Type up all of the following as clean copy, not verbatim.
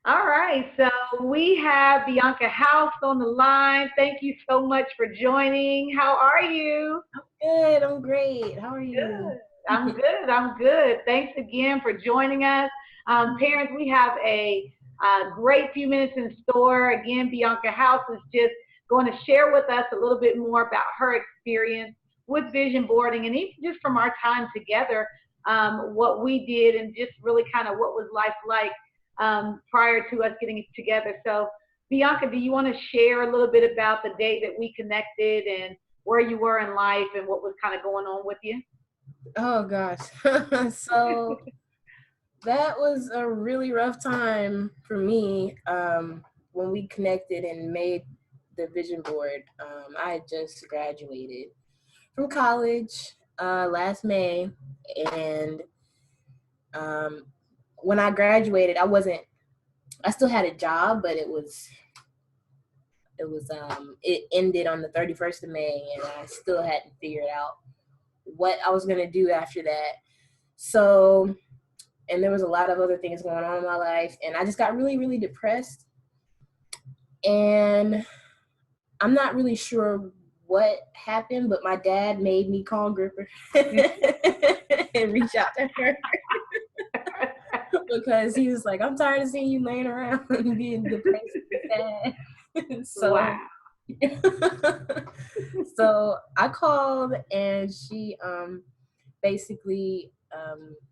All right, so we have Bianca House on the line. Thank you so much for joining. How are you? Good, I'm great. How are you? Good. I'm good. I'm good. Thanks again for joining us. Parents, we have a great few minutes in store. Again, Bianca House is just going to share with us a little bit more about her experience with vision boarding and even just from our time together, what we did and just really kind of what was life like prior to us getting together. So, Bianca, do you want to share a little bit about the day that we connected and where you were in life and what was kind of going on with you? Oh gosh. So that was a really rough time for me when we connected and made the vision board. I had just graduated from college last May, and um, when I graduated, I still had a job, but it ended on the 31st of May, and I still hadn't figured out what I was going to do after that. So, and there was a lot of other things going on in my life, and I just got really, really depressed. And I'm not really sure what happened, but my dad made me call Gripper and reach out to her because he was like, I'm tired of seeing you laying around and being depressed and sad. Wow. So I called, and she basically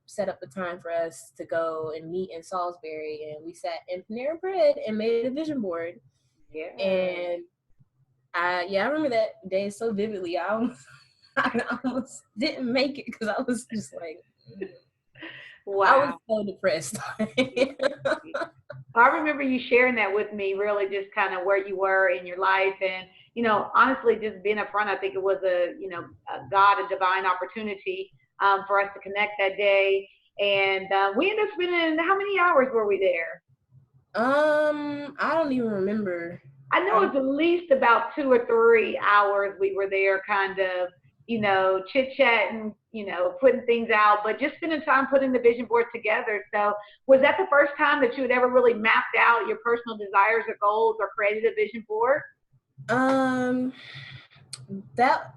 set up a time for us to go and meet in Salisbury, and we sat in Panera Bread and made a vision board. Yeah. And I remember that day so vividly. I almost didn't make it because I was just like, I was Wow. so depressed. I remember you sharing that with me, really just kind of where you were in your life. And, honestly, just being upfront, I think it was a God, a divine opportunity for us to connect that day. And we ended up spending, how many hours were we there? I don't even remember. I know Um, it's at least about 2 or 3 hours we were there, kind of, chit chatting, putting things out, but just spending time putting the vision board together. So, was that the first time that you had ever really mapped out your personal desires or goals or created a vision board? um, that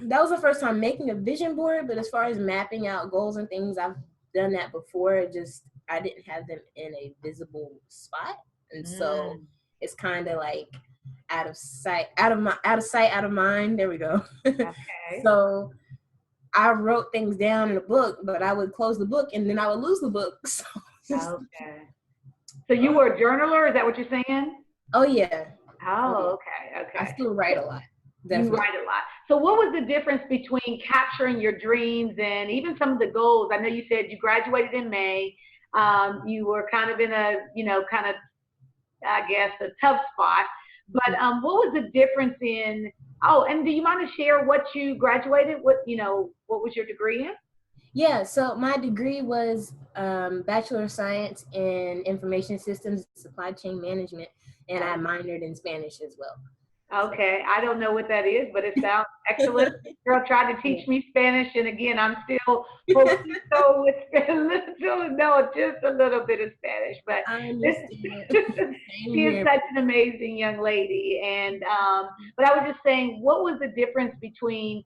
that was the first time making a vision board, but as far as mapping out goals and things, I've done that before. Just I didn't have them in a visible spot, and so Mm, it's kind of like out of sight, out of mind. There we go. okay. So I wrote things down in a book, but I would close the book and then I would lose the book. So just, Okay. So you were a journaler? Is that what you're saying? oh yeah, oh yeah. Oh, okay. I Okay. still write So a lot, you definitely. write a lot. So what was the difference between capturing your dreams and even some of the goals? I know you said you graduated in May. You were kind of in a, kind of, I guess, a tough spot. But what was the difference in? Oh, and do you mind to share what you graduated? What was your degree in? Yeah, so my degree was Bachelor of Science in Information Systems and Supply Chain Management, and I Oh, minored in Spanish as well. So, okay, I don't know what that is, but it sounds excellent. Girl tried to yeah, teach me Spanish, and again, I'm still poquito with Spanish, still know just a little bit of Spanish. But I this, understand. Same she is here. such an amazing young lady, and but I was just saying, what was the difference between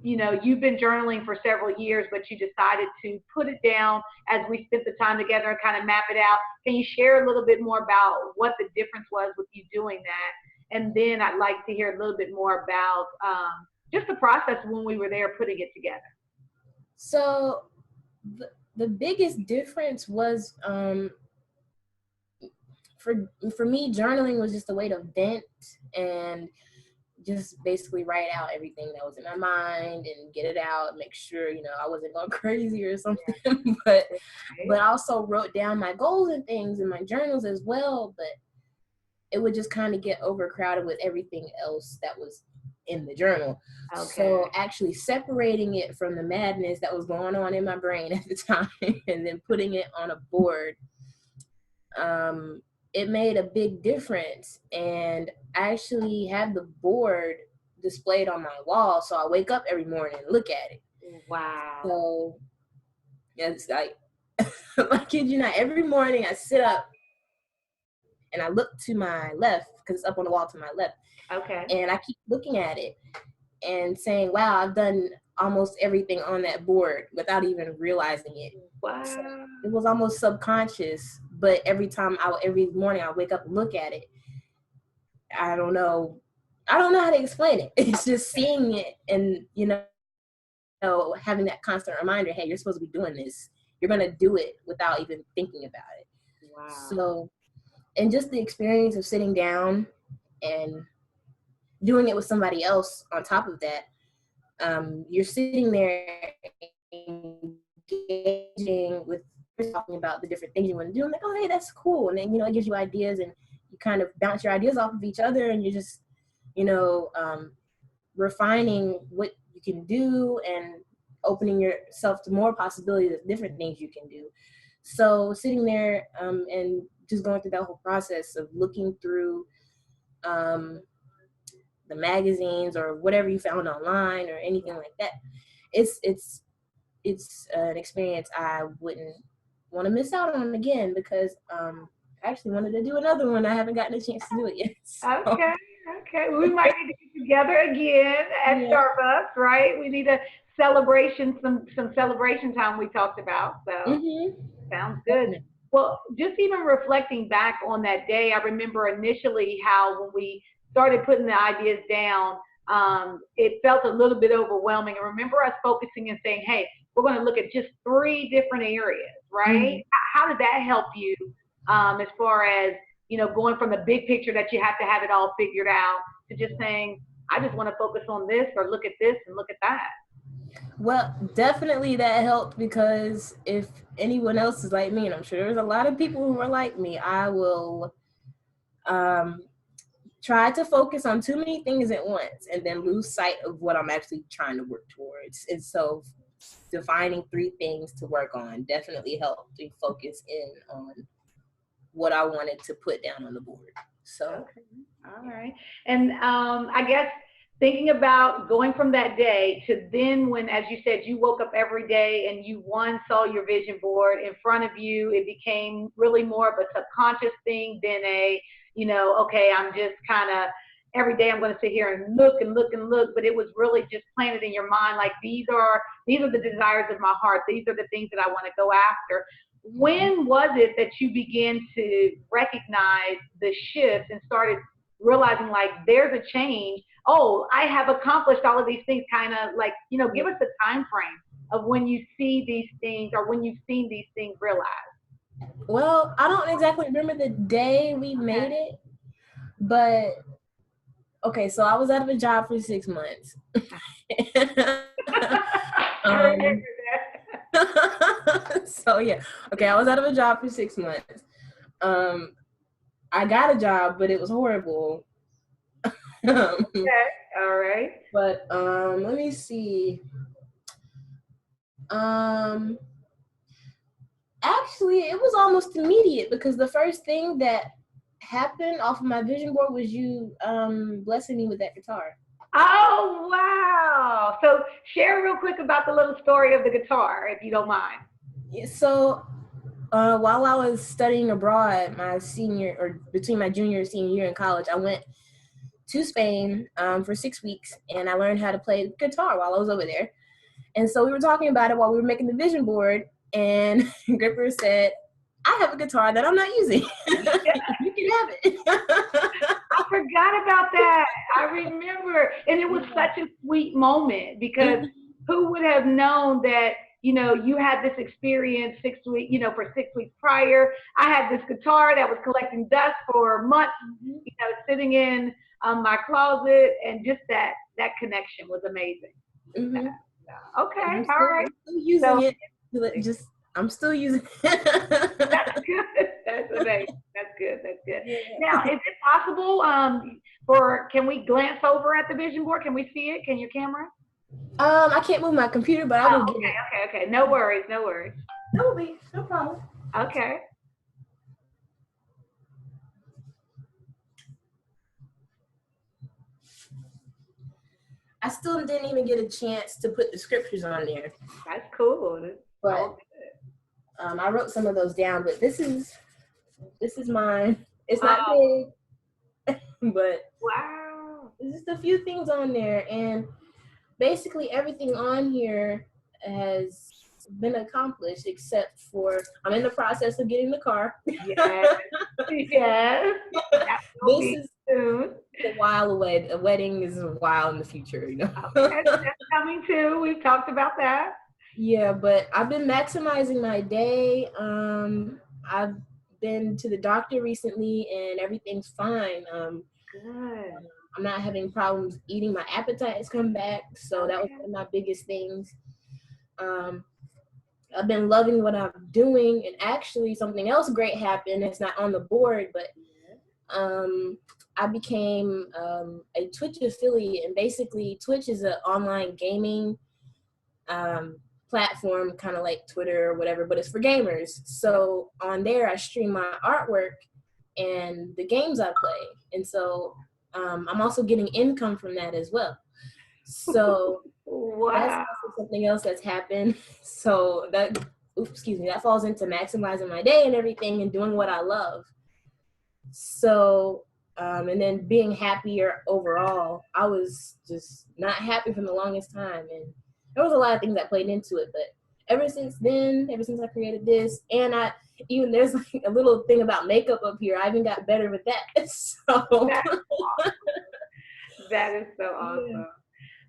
you've been journaling for several years, but you decided to put it down as we spent the time together and kind of map it out. Can you share a little bit more about what the difference was with you doing that? And then I'd like to hear a little bit more about just the process when we were there putting it together. So the biggest difference was for for me, journaling was just a way to vent and just basically write out everything that was in my mind and get it out, make sure I wasn't going crazy or something. but Right? but I also wrote down my goals and things in my journals as well, but it would just kind of get overcrowded with everything else that was in the journal. Okay. So actually separating it from the madness that was going on in my brain at the time and then putting it on a board, um, it made a big difference. And I actually have the board displayed on my wall, so I wake up every morning and look at it. Wow. So yeah, it's like I kid you not, every morning I sit up and I look to my left because it's up on the wall to my left. Okay. And I keep looking at it and saying, wow, I've done almost everything on that board without even realizing it. Wow. So it was almost subconscious, but every morning I wake up and look at it, I don't know how to explain it. It's just seeing it and, having that constant reminder, hey, you're supposed to be doing this. You're going to do it without even thinking about it. Wow. So, and just the experience of sitting down and doing it with somebody else on top of that, you're sitting there engaging with, talking about the different things you want to do. I'm like, oh, hey, that's cool. And then, it gives you ideas and you kind of bounce your ideas off of each other and you're just, refining what you can do and opening yourself to more possibilities of different things you can do. So sitting there and just going through that whole process of looking through the magazines or whatever you found online or anything like that, it's an experience I wouldn't want to miss out on again because I actually wanted to do another one. I haven't gotten a chance to do it yet. So. Okay. We might need to get together again at Starbucks, right? We need a celebration, some celebration time we talked about. So sounds good. Well, just even reflecting back on that day, I remember initially how when we started putting the ideas down, it felt a little bit overwhelming. I remember us focusing and saying, hey, we're going to look at just 3 different areas, right? How did that help you as far as, going from the big picture that you have to have it all figured out to just saying, I just want to focus on this or look at this and look at that? Well, definitely that helped because if anyone else is like me, and I'm sure there's a lot of people who are like me, I will try to focus on too many things at once and then lose sight of what I'm actually trying to work towards. And so defining 3 things to work on definitely helped me focus in on what I wanted to put down on the board. So, okay. All right. And I guess thinking about going from that day to then when, as you said, you woke up every day and you saw your vision board in front of you, it became really more of a subconscious thing than okay, I'm just kind of every day I'm going to sit here and look and look and look, but it was really just planted in your mind like these are the desires of my heart. These are the things that I want to go after. When was it that you began to recognize the shift and started realizing like there's a change? Oh, I have accomplished all of these things, kind of like, give us a time frame of when you see these things or when you've seen these things realized. Well, I don't exactly remember the day we made it, but okay, so I was out of a job for 6 months. So yeah, okay, I was out of a job for 6 months. I got a job, but it was horrible. Okay, all right. But let me see. Actually, it was almost immediate because the first thing that happened off of my vision board was you blessing me with that guitar. Oh, wow. So share real quick about the little story of the guitar, if you don't mind. So while I was studying abroad, between my junior and senior year in college, I went to Spain for 6 weeks and I learned how to play guitar while I was over there. And so we were talking about it while we were making the vision board, and Gripper said, I have a guitar that I'm not using. You can have it. I forgot about that. I remember. And it was such a sweet moment because who would have known that, you had this experience for 6 weeks prior. I had this guitar that was collecting dust for months, sitting in my closet, and just that connection was amazing. Mm-hmm. Okay, all right. I'm still using it. That's good. That's amazing. That's good. Yeah. Now, is it possible can we glance over at the vision board? Can we see it? Can your camera? I can't move my computer, but I will get it. Okay. No worries. No problem. Okay. I still didn't even get a chance to put the scriptures on there. That's cool. But I wrote some of those down, but this is mine. It's not big, but Wow. there's just a few things on there, and basically everything on here has been accomplished except for I'm in the process of getting the car. Yes. Yes. That will This be is soon. a while away. A wedding is a while in the future, Okay, that's coming too. We've talked about that. Yeah, but I've been maximizing my day. I've been to the doctor recently and everything's fine. Good. I'm not having problems eating. My appetite has come back, so that was Okay. one of my biggest things. Um, I've been loving what I'm doing, and actually something else great happened. It's not on the board, but I became a Twitch affiliate, and basically Twitch is an online gaming platform, kind of like Twitter or whatever, but it's for gamers. So on there, I stream my artwork and the games I play, and so I'm also getting income from that as well. So that's Wow. also something else that's happened. So that, excuse me, that falls into maximizing my day and everything and doing what I love. So, and then being happier overall. I was just not happy for the longest time, and there was a lot of things that played into it. But ever since then, ever since I created this, and I even there's like a little thing about makeup up here. I even got better with that. So That is so awesome. yeah.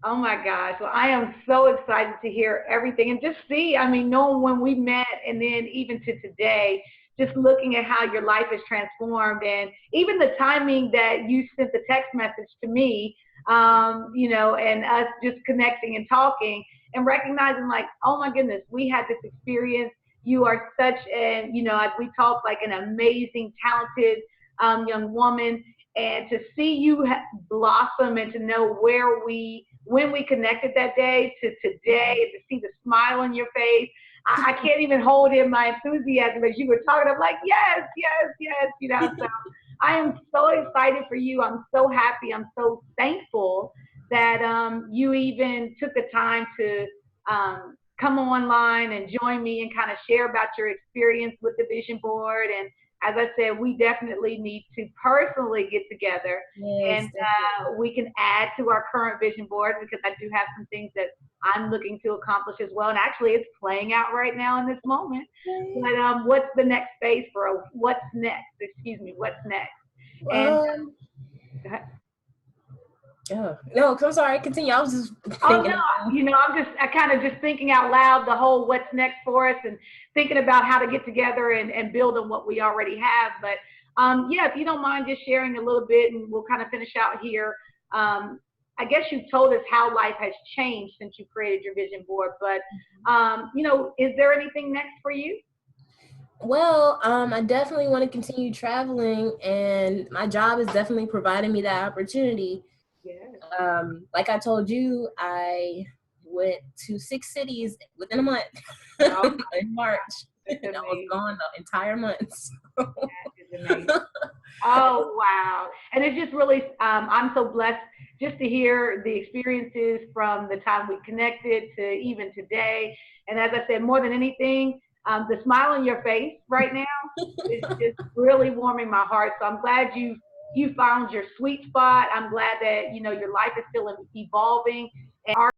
Oh my gosh. Well, I am so excited to hear everything and just see, I mean, knowing when we met and then even to today, just looking at how your life is transformed and even the timing that you sent the text message to me, and us just connecting and talking and recognizing like, oh my goodness, we had this experience. You are such an, as we talk, like an amazing, talented young woman. And to see you blossom and to know when we connected that day to today, to see the smile on your face, I can't even hold in my enthusiasm as you were talking. I'm like, yes, yes, yes. So I am so excited for you. I'm so happy. I'm so thankful that you even took the time to come online and join me and kind of share about your experience with the vision board. And as I said, we definitely need to personally get together Yes, and we can add to our current vision board because I do have some things that I'm looking to accomplish as well. And actually, it's playing out right now in this moment. definitely. But what's the next phase for what's next? Excuse me, what's next? And Oh, no, I'm sorry. Continue. I was just oh thinking. no, I kind of just thinking out loud the whole what's next for us and thinking about how to get together and build on what we already have. But yeah, if you don't mind just sharing a little bit and we'll kind of finish out here. I guess you've told us how life has changed since you created your vision board, but is there anything next for you? Well, I definitely want to continue traveling, and my job is definitely providing me that opportunity. Yeah. Like I told you, I went to 6 cities within a month Oh, in March, that's and I was amazing. gone the entire month. That is amazing. Oh, wow. And it's just really, I'm so blessed just to hear the experiences from the time we connected to even today. And as I said, more than anything, the smile on your face right now is just really warming my heart. So I'm glad you found your sweet spot. I'm glad that, your life is still evolving and